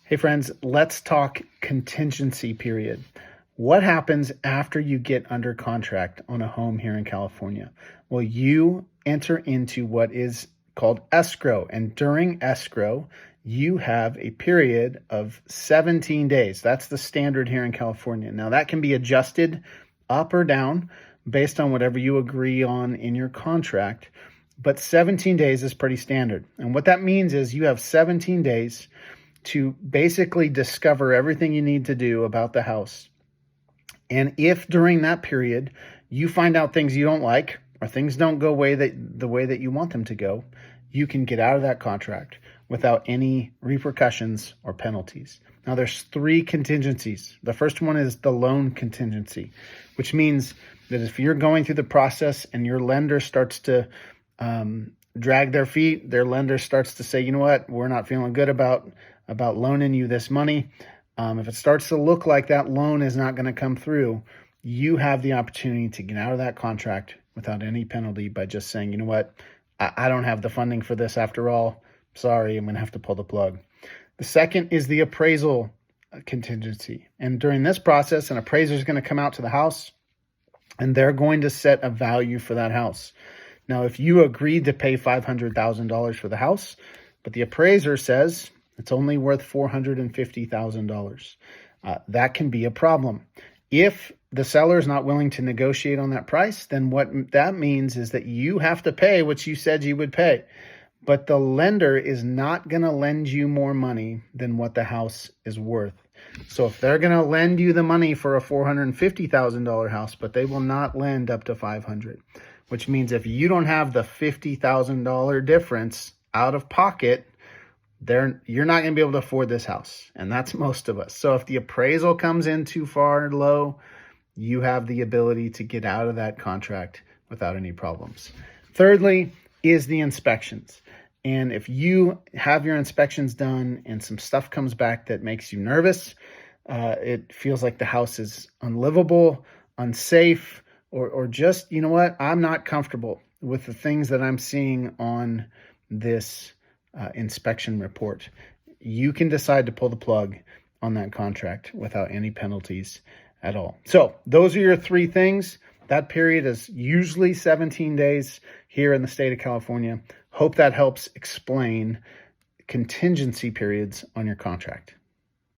Hey friends, let's talk contingency period. What happens after you get under contract on a home here in California? Well, you enter into what is called escrow. And during escrow, you have a period of 17 days. That's the standard here in California. Now, that can be adjusted up or down based on whatever you agree on in your contract. But 17 days is pretty standard. And what that means is you have 17 days to basically discover everything you need to do about the house. And if during that period you find out things you don't like or things don't go the way that you want them to go, you can get out of that contract without any repercussions or penalties. Now, there's three contingencies. The first one is the loan contingency, which means that if you're going through the process and your lender starts to drag their feet, their lender starts to say, you know what, we're not feeling good about loaning you this money. If it starts to look like that loan is not going to come through, you have the opportunity to get out of that contract without any penalty by just saying, you know what, I don't have the funding for this after all. Sorry, I'm going to have to pull the plug. The second is the appraisal contingency. And during this process, an appraiser is going to come out to the house and they're going to set a value for that house. Now, if you agreed to pay $500,000 for the house, but the appraiser says it's only worth $450,000, that can be a problem. If the seller is not willing to negotiate on that price, then what that means is that you have to pay what you said you would pay. But the lender is not going to lend you more money than what the house is worth. So if they're going to lend you the money for a $450,000 house, but they will not lend up to $500,000, which means if you don't have the $50,000 difference out of pocket, you're not going to be able to afford this house. And that's most of us. So if the appraisal comes in too far low, you have the ability to get out of that contract without any problems. Thirdly is the inspections. And if you have your inspections done and some stuff comes back that makes you nervous, it feels like the house is unlivable, unsafe, or just, you know what, I'm not comfortable with the things that I'm seeing on this inspection report, you can decide to pull the plug on that contract without any penalties at all. So those are your three things. That period is usually 17 days here in the state of California. Hope that helps explain contingency periods on your contract.